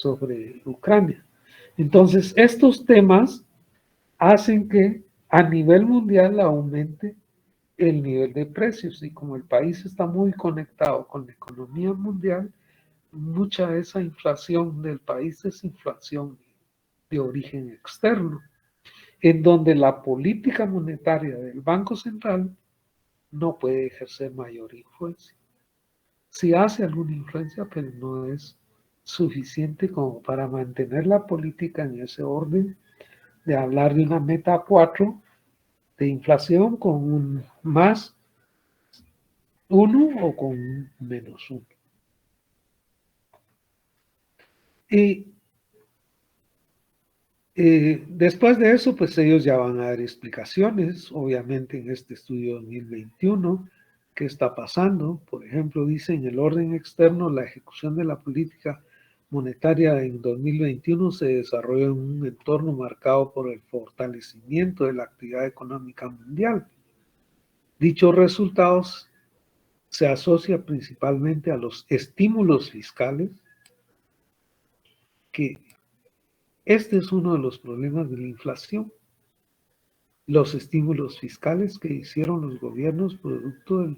sobre Ucrania. Entonces, estos temas hacen que a nivel mundial aumente el nivel de precios, y como el país está muy conectado con la economía mundial, mucha de esa inflación del país es inflación de origen externo, en donde la política monetaria del Banco Central no puede ejercer mayor influencia. Sí hace alguna influencia, pero no es suficiente como para mantener la política en ese orden de hablar de una meta 4 de inflación con un más 1 o con un menos 1. Y después de eso, pues ellos ya van a dar explicaciones, obviamente en este estudio 2021, qué está pasando. Por ejemplo, dice en el orden externo, la ejecución de la política monetaria en 2021 se desarrolla en un entorno marcado por el fortalecimiento de la actividad económica mundial. Dichos resultados se asocia principalmente a los estímulos fiscales, que este es uno de los problemas de la inflación, los estímulos fiscales que hicieron los gobiernos producto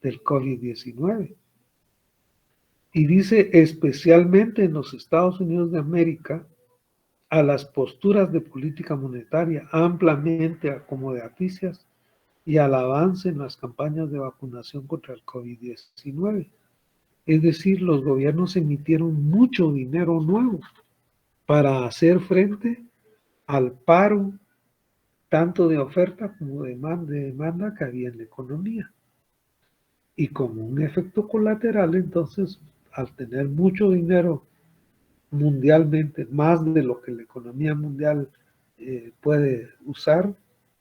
del COVID-19. Y dice especialmente en los Estados Unidos de América, a las posturas de política monetaria ampliamente acomodaticias y al avance en las campañas de vacunación contra el COVID-19. Es decir, los gobiernos emitieron mucho dinero nuevo para hacer frente al paro, tanto de oferta como de demanda que había en la economía. Y como un efecto colateral, entonces, al tener mucho dinero mundialmente, más de lo que la economía mundial puede usar,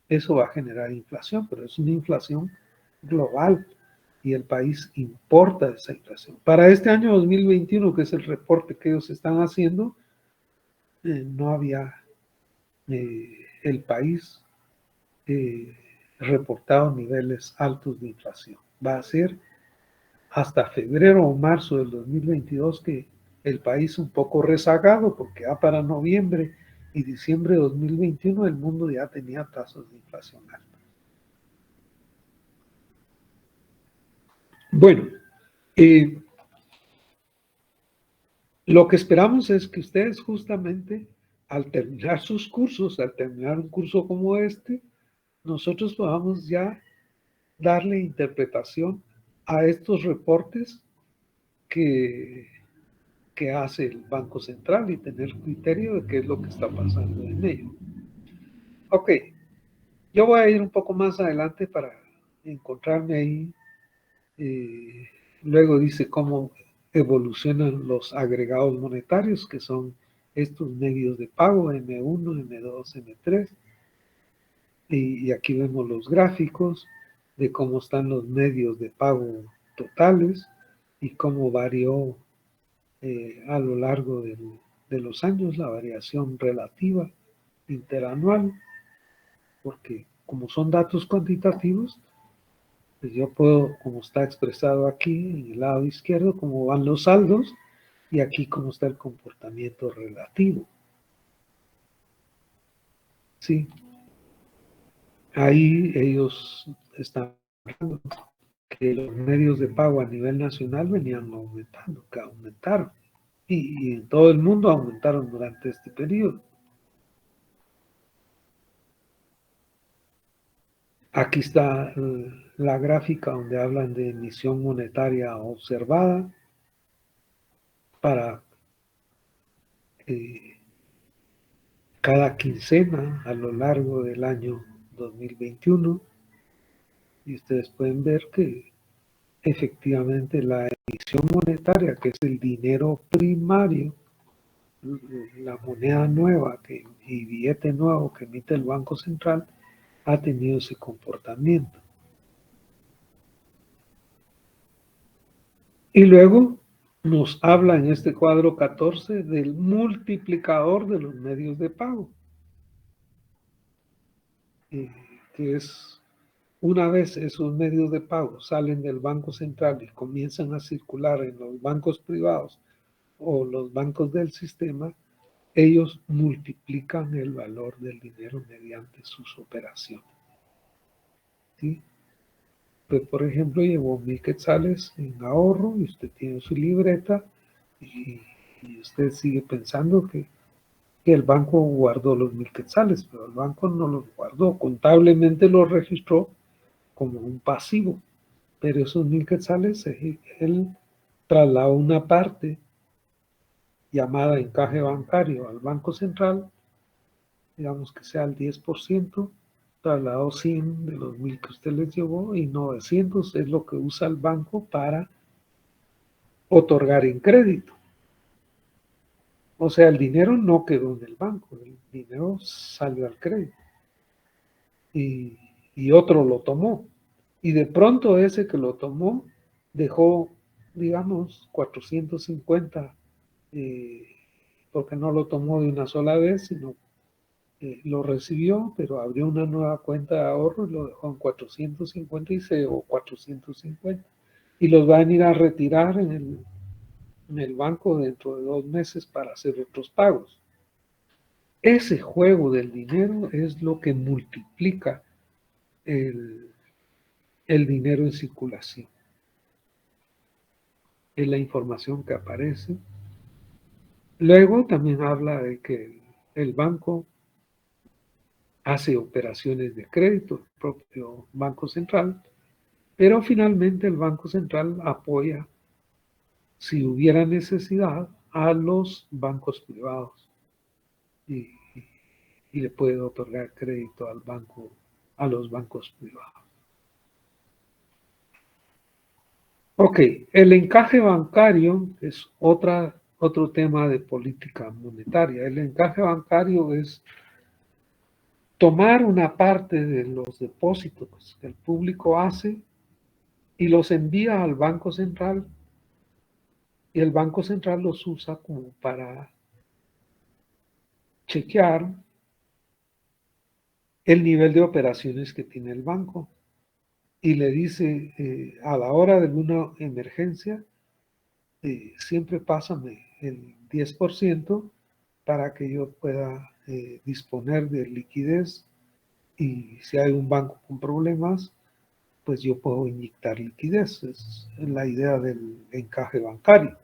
eso va a generar inflación, pero es una inflación global y el país importa esa inflación. Para este año 2021, que es el reporte que ellos están haciendo, no había el país reportado niveles altos de inflación. Va a ser hasta febrero o marzo del 2022 que el país un poco rezagado, porque ya para noviembre y diciembre de 2021 el mundo ya tenía tasas de inflación altas. Bueno, lo que esperamos es que ustedes justamente al terminar sus cursos, al terminar un curso como este, nosotros podamos ya darle interpretación a estos reportes que hace el Banco Central y tener criterio de qué es lo que está pasando en ello. Ok, yo voy a ir un poco más adelante para encontrarme ahí. Luego dice cómo evolucionan los agregados monetarios, que son estos medios de pago, M1, M2, M3. Y aquí vemos los gráficos de cómo están los medios de pago totales y cómo varió a lo largo de los años la variación relativa interanual, porque como son datos cuantitativos, pues yo puedo, como está expresado aquí en el lado izquierdo, cómo van los saldos, y aquí cómo está el comportamiento relativo. Sí, ahí ellos están hablando que los medios de pago a nivel nacional venían aumentando, que aumentaron, y en todo el mundo aumentaron durante este periodo. Aquí está la gráfica donde hablan de emisión monetaria observada para cada quincena a lo largo del año 2021. Y ustedes pueden ver que efectivamente la emisión monetaria, que es el dinero primario, la moneda nueva y billete nuevo que emite el Banco Central, ha tenido ese comportamiento. Y luego nos habla en este cuadro 14 del multiplicador de los medios de pago, que es una vez esos medios de pago salen del Banco Central y comienzan a circular en los bancos privados o los bancos del sistema, ellos multiplican el valor del dinero mediante sus operaciones. ¿Sí? Pues, por ejemplo, llevó 1,000 quetzales en ahorro y usted tiene su libreta y usted sigue pensando que el banco guardó los 1,000 quetzales, pero el banco no los guardó, contablemente los registró como un pasivo, pero esos 1,000 quetzales él trasladó una parte llamada encaje bancario al Banco Central, digamos que sea el 10%, trasladó 100 de los 1,000 que usted les llevó y 900 es lo que usa el banco para otorgar en crédito. O sea, el dinero no quedó en el banco, el dinero salió al crédito y otro lo tomó. Y de pronto ese que lo tomó dejó, digamos, 450, porque no lo tomó de una sola vez, sino lo recibió, pero abrió una nueva cuenta de ahorro y lo dejó en 456 o 450. Y los van a ir a retirar en el banco dentro de 2 meses para hacer otros pagos. Ese juego del dinero es lo que multiplica el dinero en circulación. Es la información que aparece. Luego también habla de que el banco hace operaciones de crédito, el propio Banco Central, pero finalmente el Banco Central apoya, si hubiera necesidad, a los bancos privados y, y le puede otorgar crédito al banco, a los bancos privados. Ok, el encaje bancario es otro tema de política monetaria. El encaje bancario es tomar una parte de los depósitos que el público hace y los envía al Banco Central y el Banco Central los usa como para chequear el nivel de operaciones que tiene el banco y le dice a la hora de una emergencia, siempre pásame el 10% para que yo pueda disponer de liquidez y si hay un banco con problemas, pues yo puedo inyectar liquidez. Es la idea del encaje bancario.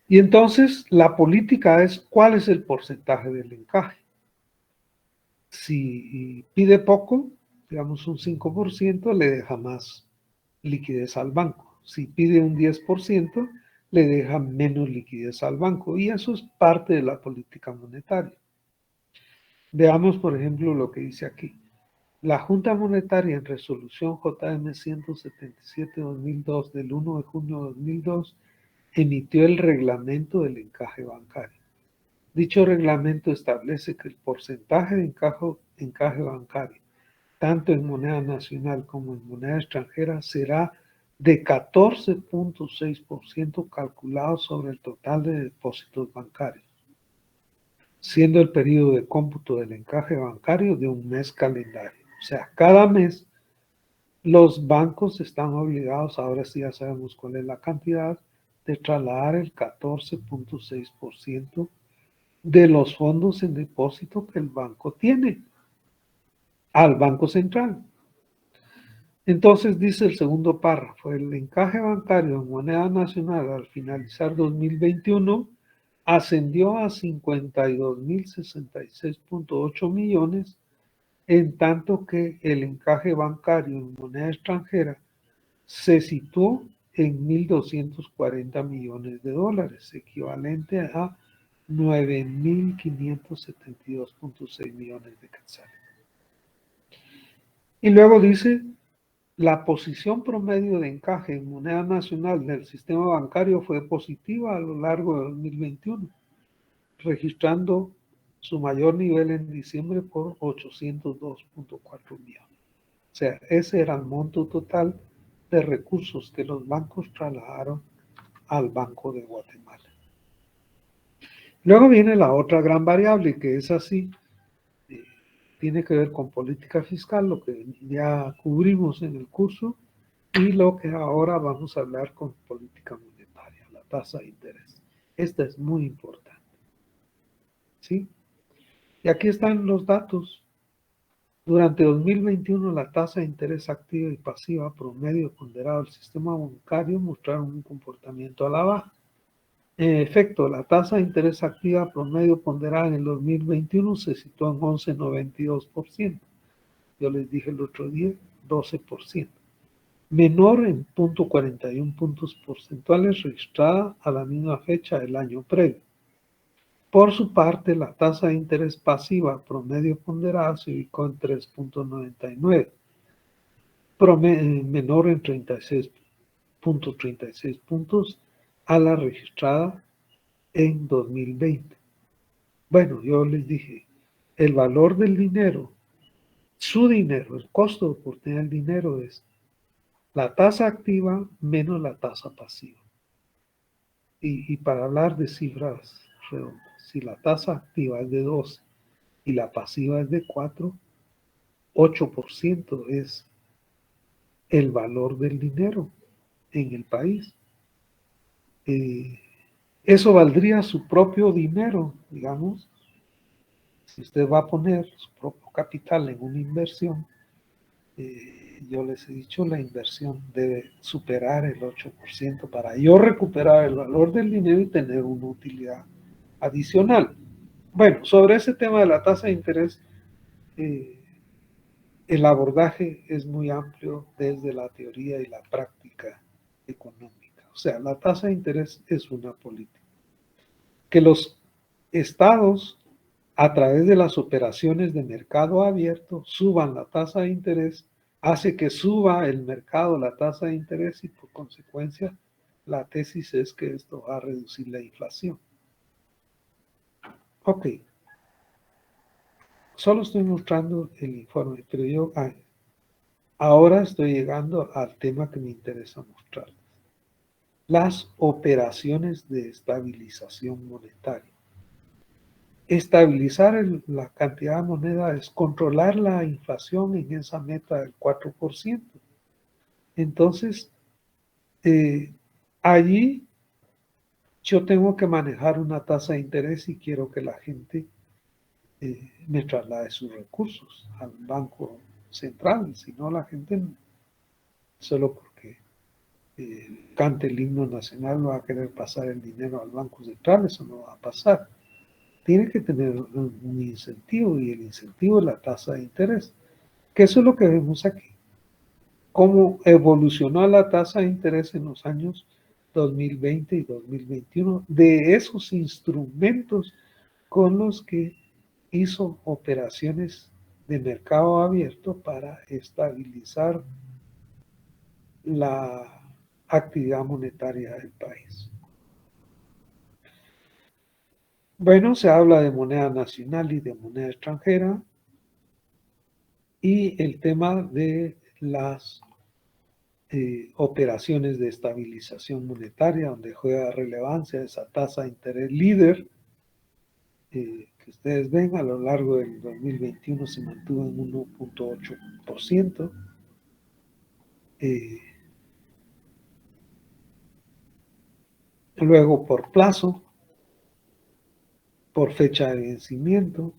Y entonces la política es cuál es el porcentaje del encaje. Si pide poco, digamos un 5%, le deja más liquidez al banco. Si pide un 10%, le deja menos liquidez al banco. Y eso es parte de la política monetaria. Veamos, por ejemplo, lo que dice aquí. La Junta Monetaria en resolución JM 177-2002 del 1 de junio de 2002 emitió el reglamento del encaje bancario. Dicho reglamento establece que el porcentaje de encaje bancario, tanto en moneda nacional como en moneda extranjera, será de 14.6% calculado sobre el total de depósitos bancarios, siendo el periodo de cómputo del encaje bancario de un mes calendario. O sea, cada mes los bancos están obligados, ahora sí ya sabemos cuál es la cantidad, de trasladar el 14.6% de los fondos en depósito que el banco tiene al Banco Central. Entonces dice el segundo párrafo, el encaje bancario en moneda nacional al finalizar 2021 ascendió a 52.066.8 millones, en tanto que el encaje bancario en moneda extranjera se situó en 1.240 millones de dólares, equivalente a 9.572.6 millones de quetzales. Y luego dice, la posición promedio de encaje en moneda nacional del sistema bancario fue positiva a lo largo de 2021, registrando su mayor nivel en diciembre por 802.4 millones. O sea, ese era el monto total de recursos que los bancos trasladaron al Banco de Guatemala. Luego viene la otra gran variable, que es así, tiene que ver con política fiscal, lo que ya cubrimos en el curso, y lo que ahora vamos a hablar con política monetaria, la tasa de interés. Esta es muy importante, ¿sí? Y aquí están los datos. Durante 2021, la tasa de interés activa y pasiva promedio ponderado del sistema bancario mostraron un comportamiento a la baja. En efecto, la tasa de interés activa promedio ponderada en el 2021 se situó en 11,92%. Yo les dije el otro día, 12%. Menor en 0,41 puntos porcentuales registrada a la misma fecha del año previo. Por su parte, la tasa de interés pasiva promedio ponderada se ubicó en 3,99, menor en 36,36 puntos a la registrada en 2020. Bueno, yo les dije, el valor del dinero, su dinero, el costo de oportunidad del dinero es la tasa activa menos la tasa pasiva. Y para hablar de cifras redondas, si la tasa activa es de 12 y la pasiva es de 4, 8% es el valor del dinero en el país. Eso valdría su propio dinero, digamos. Si usted va a poner su propio capital en una inversión, yo les he dicho, la inversión debe superar el 8% para yo recuperar el valor del dinero y tener una utilidad adicional. Bueno, sobre ese tema de la tasa de interés, el abordaje es muy amplio desde la teoría y la práctica económica. O sea, la tasa de interés es una política. Que los estados, a través de las operaciones de mercado abierto, suban la tasa de interés, hace que suba el mercado la tasa de interés y por consecuencia la tesis es que esto va a reducir la inflación. Ok, solo estoy mostrando el informe, pero yo ahora estoy llegando al tema que me interesa mostrar. Las operaciones de estabilización monetaria. Estabilizar la cantidad de moneda es controlar la inflación en esa meta del 4%. Entonces, allí yo tengo que manejar una tasa de interés y quiero que la gente me traslade sus recursos al Banco Central. Si no, la gente, solo porque cante el himno nacional, va a querer pasar el dinero al Banco Central. Eso no va a pasar. Tiene que tener un incentivo y el incentivo es la tasa de interés, que eso es lo que vemos aquí. Cómo evolucionó la tasa de interés en los años 2020 y 2021 de esos instrumentos con los que hizo operaciones de mercado abierto para estabilizar la actividad monetaria del país. Bueno, se habla de moneda nacional y de moneda extranjera y el tema de las operaciones de estabilización monetaria, donde juega relevancia esa tasa de interés líder, que ustedes ven a lo largo del 2021 se mantuvo en 1,8%. Luego por plazo, por fecha de vencimiento.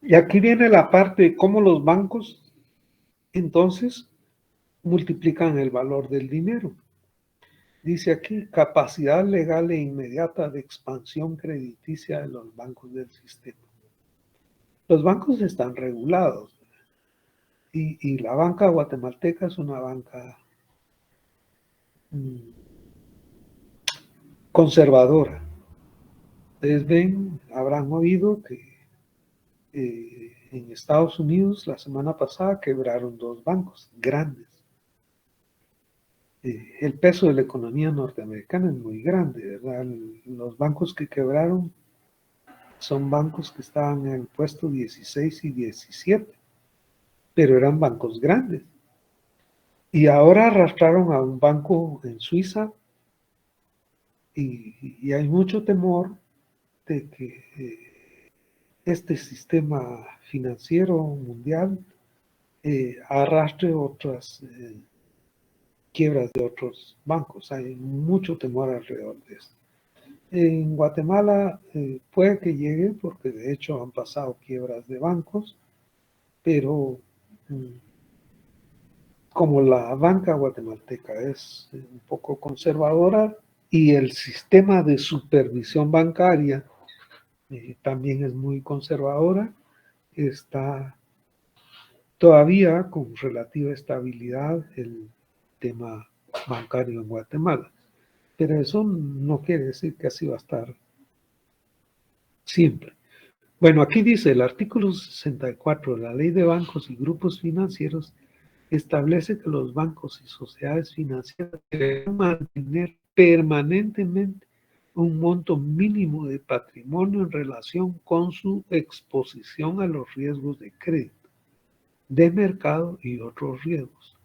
Y aquí viene la parte de cómo los bancos entonces multiplican el valor del dinero. Dice aquí, capacidad legal e inmediata de expansión crediticia de los bancos del sistema. Los bancos están regulados y la banca guatemalteca es una banca conservadora. Ustedes ven, habrán oído que en Estados Unidos la semana pasada quebraron 2 bancos grandes. El peso de la economía norteamericana es muy grande, ¿verdad? Los bancos que quebraron son bancos que estaban en el puesto 16 y 17, pero eran bancos grandes. Y ahora arrastraron a un banco en Suiza y hay mucho temor de que este sistema financiero mundial arrastre otras quiebras de otros bancos. Hay mucho temor alrededor de esto. En Guatemala puede que llegue, porque de hecho han pasado quiebras de bancos, pero como la banca guatemalteca es un poco conservadora y el sistema de supervisión bancaria también es muy conservadora, está todavía con relativa estabilidad el tema bancario en Guatemala. Pero eso no quiere decir que así va a estar siempre. Bueno, aquí dice el artículo 64 de la Ley de Bancos y Grupos Financieros establece que los bancos y sociedades financieras deben mantener permanentemente un monto mínimo de patrimonio en relación con su exposición a los riesgos de crédito, de mercado y otros riesgos,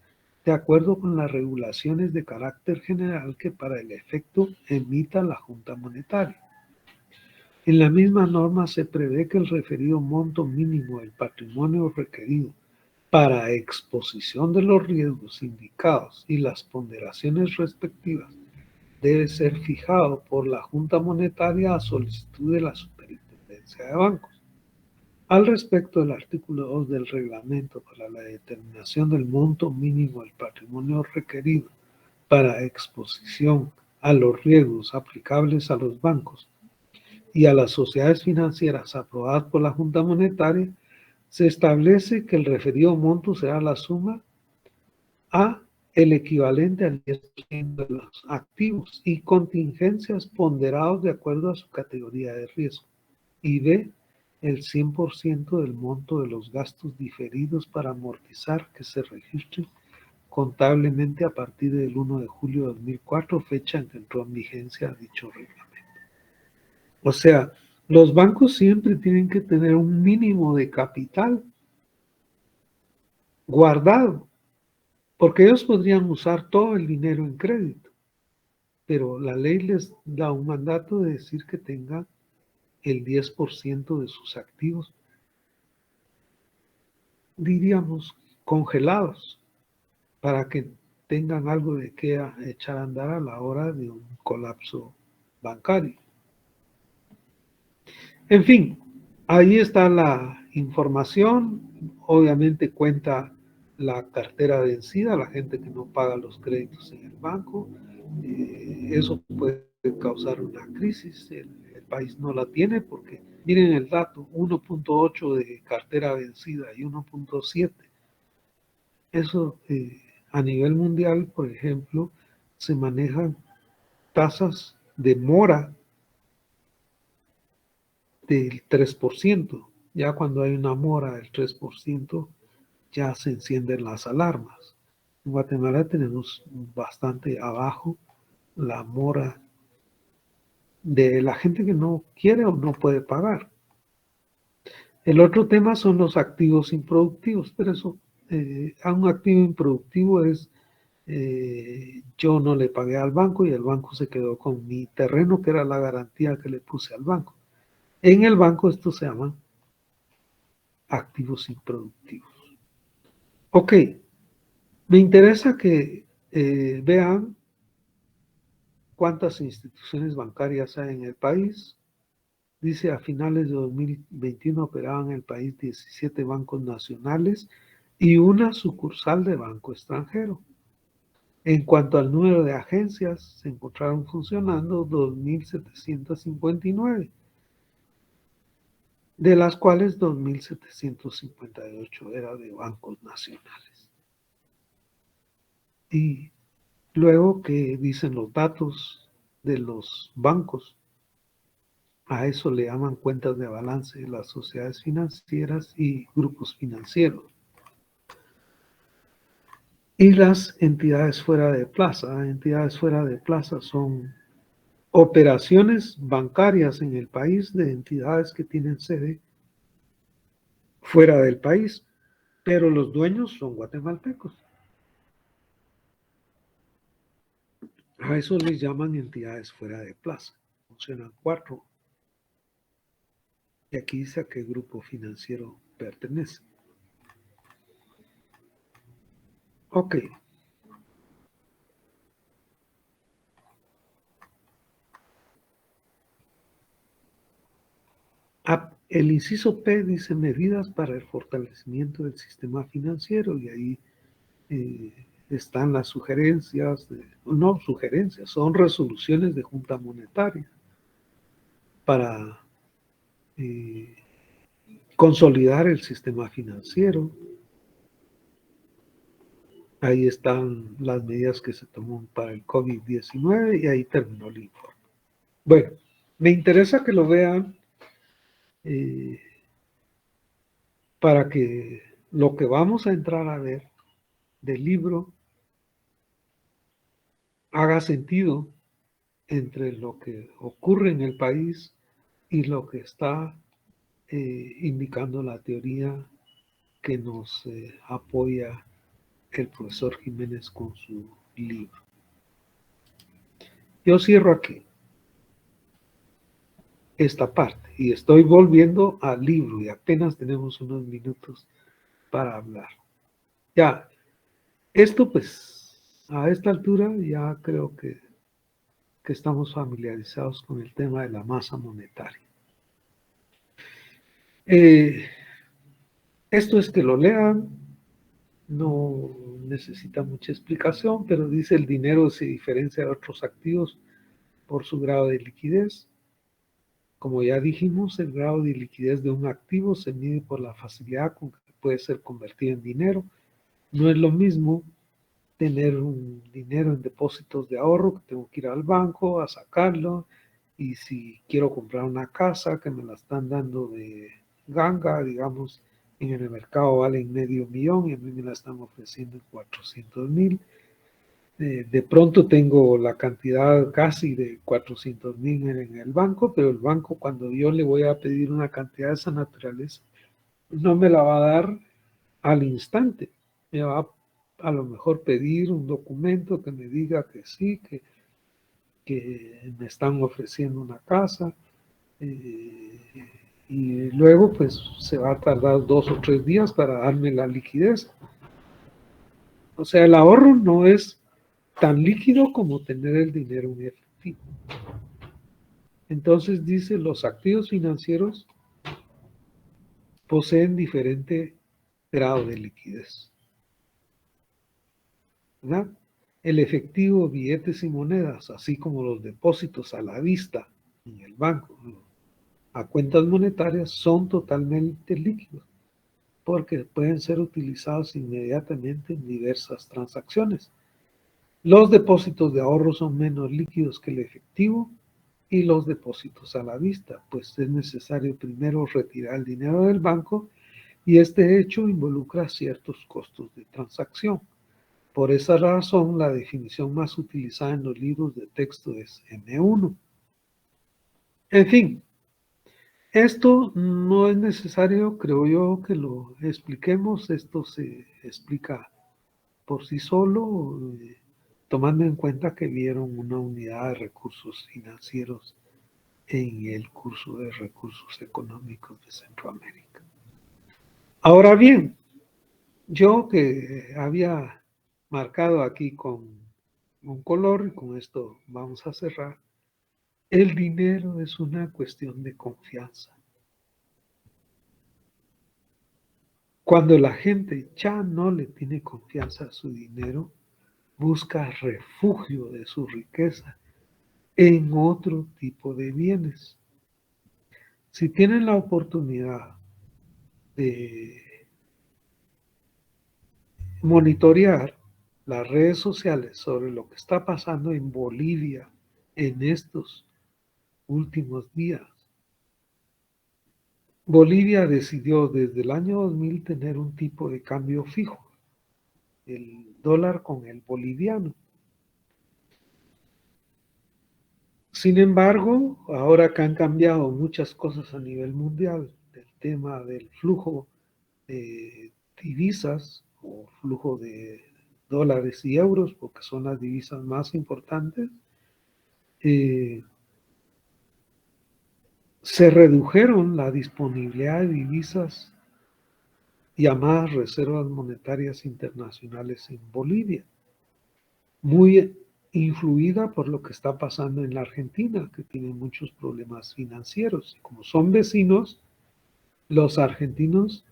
de acuerdo con las regulaciones de carácter general que para el efecto emita la Junta Monetaria. En la misma norma se prevé que el referido monto mínimo del patrimonio requerido para exposición de los riesgos indicados y las ponderaciones respectivas debe ser fijado por la Junta Monetaria a solicitud de la Superintendencia de Bancos. Al respecto del artículo 2 del reglamento para la determinación del monto mínimo del patrimonio requerido para exposición a los riesgos aplicables a los bancos y a las sociedades financieras aprobadas por la Junta Monetaria, se establece que el referido monto será la suma A, el equivalente al 10% de los activos y contingencias ponderados de acuerdo a su categoría de riesgo, y B, el 100% del monto de los gastos diferidos para amortizar que se registren contablemente a partir del 1 de julio de 2004, fecha en que entró en vigencia dicho reglamento. O sea, los bancos siempre tienen que tener un mínimo de capital guardado, porque ellos podrían usar todo el dinero en crédito, pero la ley les da un mandato de decir que tengan el 10% de sus activos, diríamos, congelados, para que tengan algo de qué echar a andar a la hora de un colapso bancario. En fin, ahí está la información. Obviamente cuenta la cartera vencida, la gente que no paga los créditos en el banco. Eso puede causar una crisis. El país no la tiene porque, miren el dato, 1.8 de cartera vencida y 1.7. Eso a nivel mundial, por ejemplo, se manejan tasas de mora del 3%. Ya cuando hay una mora del 3%, ya se encienden las alarmas. En Guatemala tenemos bastante abajo la mora de la gente que no quiere o no puede pagar. El otro tema son los activos improductivos, pero eso, a un activo improductivo es yo no le pagué al banco y el banco se quedó con mi terreno, que era la garantía que le puse al banco. En el banco esto se llaman activos improductivos. Ok, me interesa que vean cuántas instituciones bancarias hay en el país. Dice, a finales de 2021 operaban en el país 17 bancos nacionales y una sucursal de banco extranjero. En cuanto al número de agencias, se encontraron funcionando 2.759, de las cuales 2.758 era de bancos nacionales. Y luego que dicen los datos de los bancos, a eso le llaman cuentas de balance de las sociedades financieras y grupos financieros. Y las entidades fuera de plaza. Entidades fuera de plaza son operaciones bancarias en el país de entidades que tienen sede fuera del país, pero los dueños son guatemaltecos. A eso les llaman entidades fuera de plaza. Funcionan 4 Y aquí dice a qué grupo financiero pertenece. Ok. El inciso P dice medidas para el fortalecimiento del sistema financiero y ahí están las sugerencias, no sugerencias, son resoluciones de Junta Monetaria para eh, consolidar el sistema financiero. Ahí están las medidas que se tomó para el COVID-19 y ahí terminó el informe. Bueno, me interesa que lo vean eh, para que lo que vamos a entrar a ver del libro haga sentido entre lo que ocurre en el país y lo que está indicando la teoría que nos apoya el profesor Jiménez con su libro. Yo cierro aquí esta parte y estoy volviendo al libro y apenas tenemos unos minutos para hablar. Ya, esto pues a esta altura ya creo que estamos familiarizados con el tema de la masa monetaria. Esto es que lo lean, no necesita mucha explicación, pero dice el dinero se diferencia de otros activos por su grado de liquidez. Como ya dijimos, el grado de liquidez de un activo se mide por la facilidad con que puede ser convertido en dinero. No es lo mismo tener un dinero en depósitos de ahorro, que tengo que ir al banco a sacarlo, y si quiero comprar una casa que me la están dando de ganga, digamos, en el mercado valen $500,000 y a mí me la están ofreciendo en 400,000. De pronto tengo la cantidad casi de 400,000 en el banco, pero el banco cuando yo le voy a pedir una cantidad de esa naturaleza, no me la va a dar al instante. Me va a lo mejor pedir un documento que me diga que sí, que me están ofreciendo una casa, eh, y luego pues se va a tardar 2 o 3 días para darme la liquidez. O sea, el ahorro no es tan líquido como tener el dinero en efectivo. Entonces dice, los activos financieros poseen diferente grado de liquidez, ¿verdad? El efectivo, billetes y monedas, así como los depósitos a la vista en el banco, ¿no?, a cuentas monetarias, son totalmente líquidos porque pueden ser utilizados inmediatamente en diversas transacciones. Los depósitos de ahorro son menos líquidos que el efectivo y los depósitos a la vista, pues es necesario primero retirar el dinero del banco y este hecho involucra ciertos costos de transacción. Por esa razón, la definición más utilizada en los libros de texto es M1. En fin, esto no es necesario, creo yo, que lo expliquemos. Esto se explica por sí solo, tomando en cuenta que vieron una unidad de recursos financieros en el curso de recursos económicos de Centroamérica. Ahora bien, yo que había marcado aquí con un color, y con esto vamos a cerrar, el dinero es una cuestión de confianza. Cuando la gente ya no le tiene confianza a su dinero, busca refugio de su riqueza en otro tipo de bienes. Si tienen la oportunidad de monitorear las redes sociales sobre lo que está pasando en Bolivia en estos últimos días, Bolivia decidió desde el año 2000 tener un tipo de cambio fijo, el dólar con el boliviano. Sin embargo, ahora que han cambiado muchas cosas a nivel mundial, el tema del flujo de divisas o flujo de dólares y euros, porque son las divisas más importantes, eh, se redujeron la disponibilidad de divisas llamadas reservas monetarias internacionales en Bolivia, muy influida por lo que está pasando en la Argentina, que tiene muchos problemas financieros. Y como son vecinos, los argentinos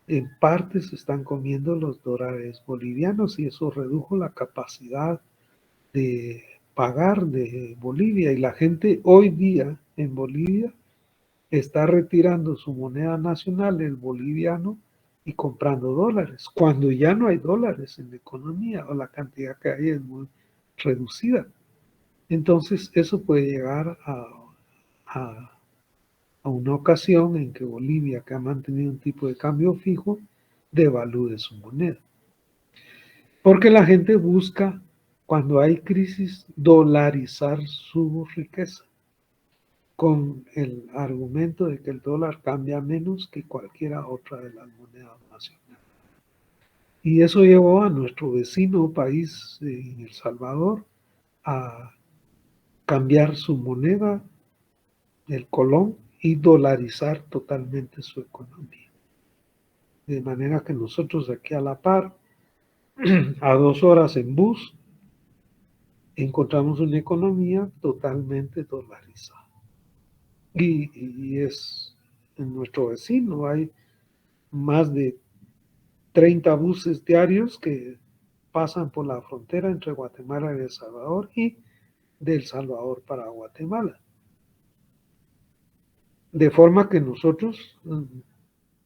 en parte se están comiendo los dólares bolivianos y eso redujo la capacidad de pagar de Bolivia. Y la gente hoy día en Bolivia está retirando su moneda nacional, el boliviano, y comprando dólares, cuando ya no hay dólares en la economía o la cantidad que hay es muy reducida. Entonces, eso puede llegar a, a una ocasión en que Bolivia, que ha mantenido un tipo de cambio fijo, devalúe su moneda. Porque la gente busca, cuando hay crisis, dolarizar su riqueza con el argumento de que el dólar cambia menos que cualquiera otra de las monedas nacionales. Y eso llevó a nuestro vecino país, El Salvador, a cambiar su moneda, el colón, y dolarizar totalmente su economía. De manera que nosotros aquí a la par, a 2 horas en bus, encontramos una economía totalmente dolarizada. Y es en nuestro vecino, hay más de 30 buses diarios que pasan por la frontera entre Guatemala y El Salvador y de El Salvador para Guatemala. De forma que nosotros,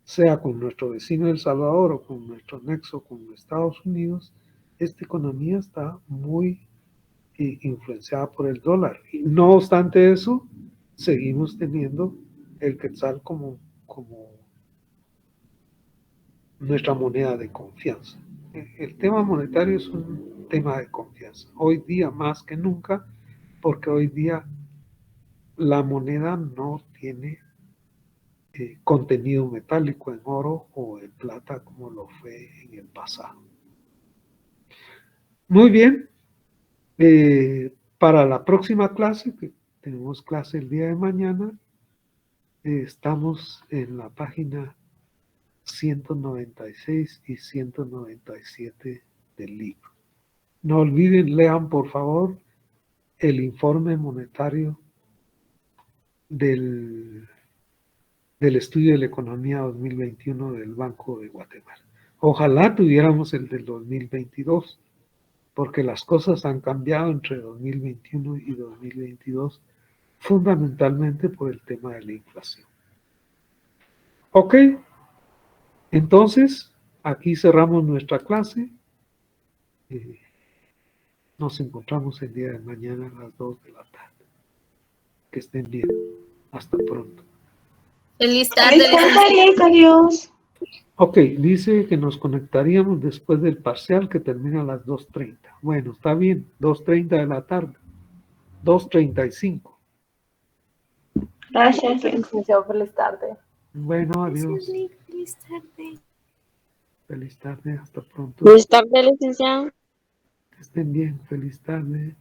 sea con nuestro vecino El Salvador o con nuestro nexo con Estados Unidos, esta economía está muy influenciada por el dólar. Y no obstante eso, seguimos teniendo el quetzal como nuestra moneda de confianza. El tema monetario es un tema de confianza. Hoy día más que nunca, porque hoy día la moneda no tiene contenido metálico en oro o en plata como lo fue en el pasado. Muy bien, para la próxima clase, que tenemos clase el día de mañana, estamos en la página 196 y 197 del libro. No olviden, lean por favor el informe monetario del, del estudio de la economía 2021 del Banco de Guatemala. Ojalá tuviéramos el del 2022, porque las cosas han cambiado entre 2021 y 2022, fundamentalmente por el tema de la inflación. Ok, entonces aquí cerramos nuestra clase. Nos encontramos el día de mañana a las 2 de la tarde. Que estén bien. Hasta pronto. Feliz Feliz tarde, licenciado. tarde, adiós. Ok, dice que nos conectaríamos después del parcial que termina a las 2:30. Bueno, está bien, 2:30 de la tarde. 2:35. Gracias. Licenciado, feliz tarde. Bueno, Gracias, adiós. Nick. Feliz tarde. Feliz tarde, hasta pronto. Buenas tardes, licenciado. Que estén bien, feliz tarde.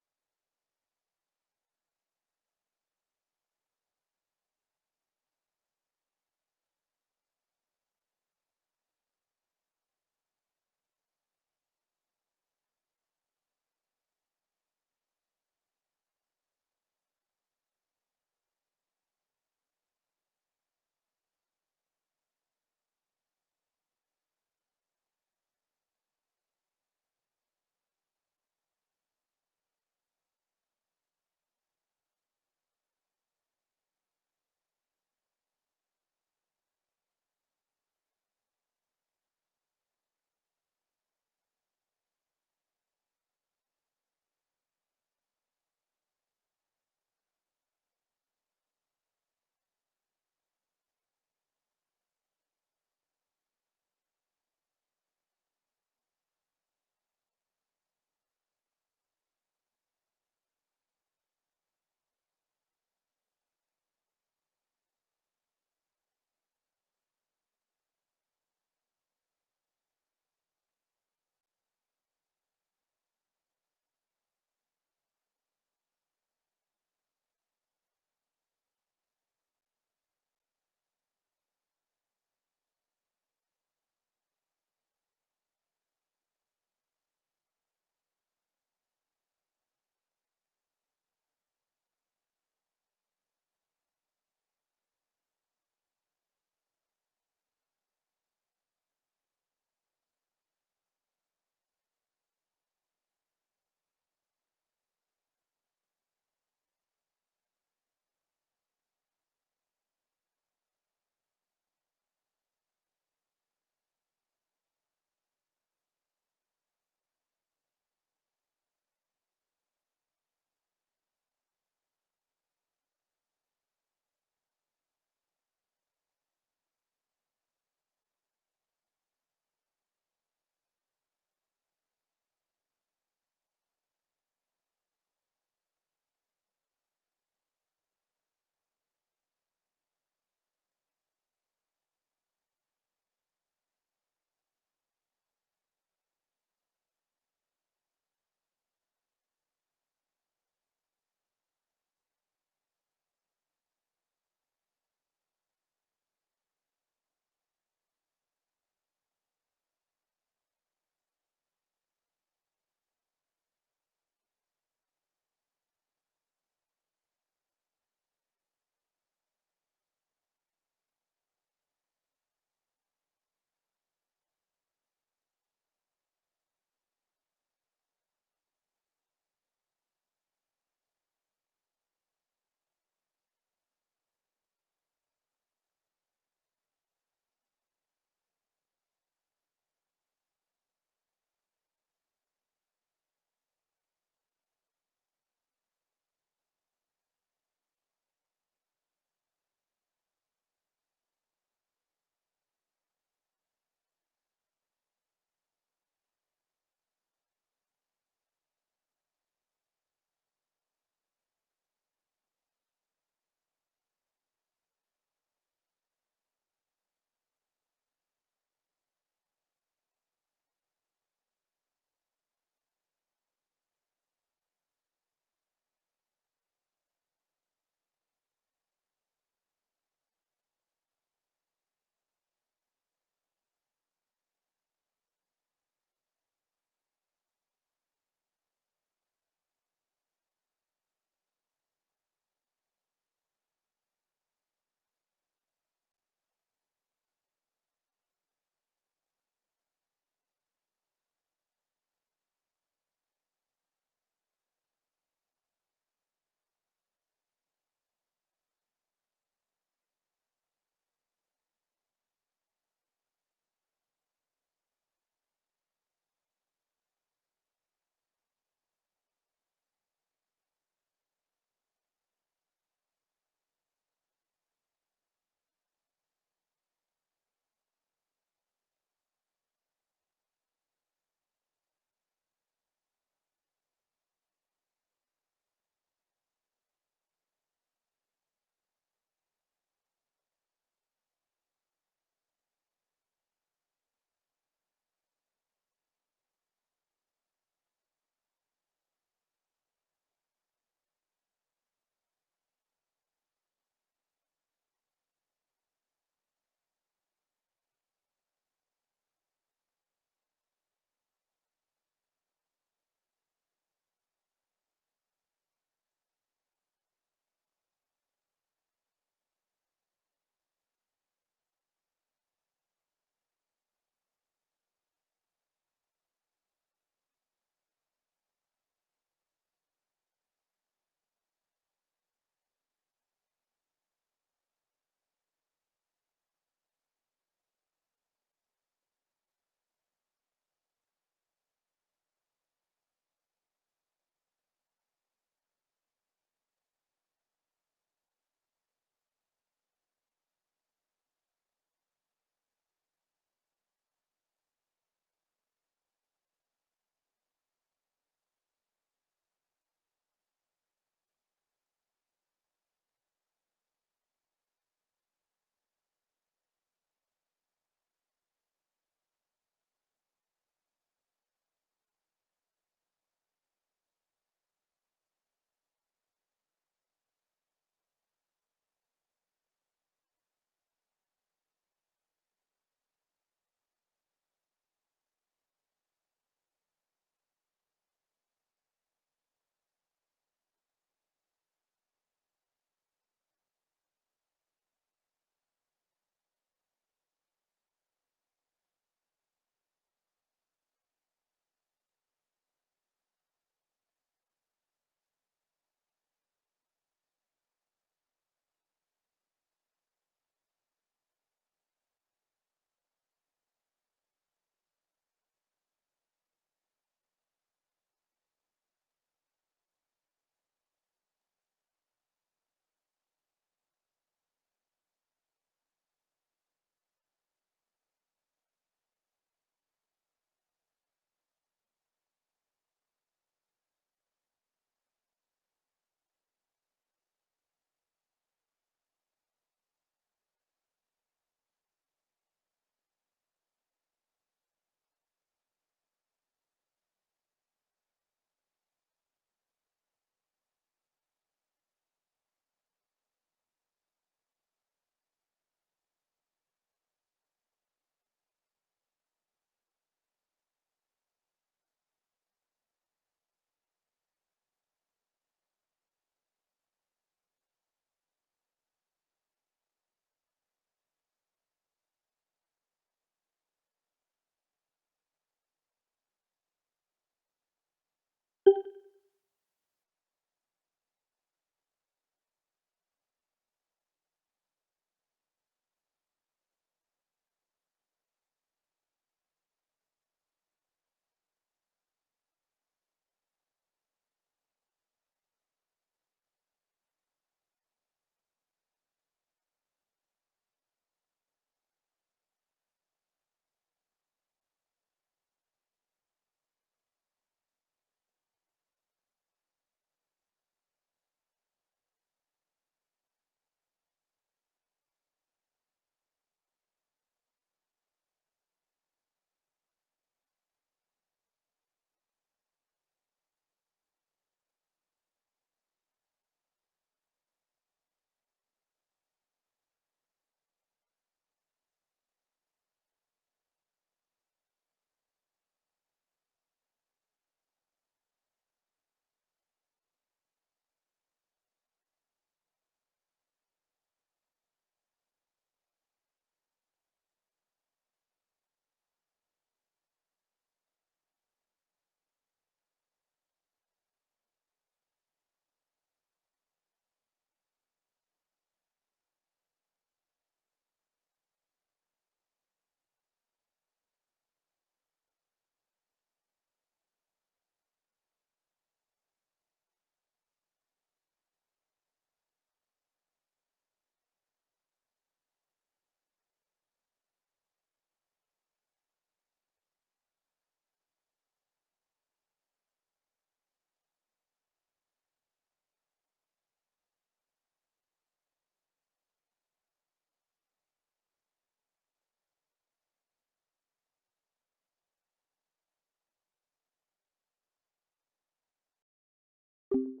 tarde.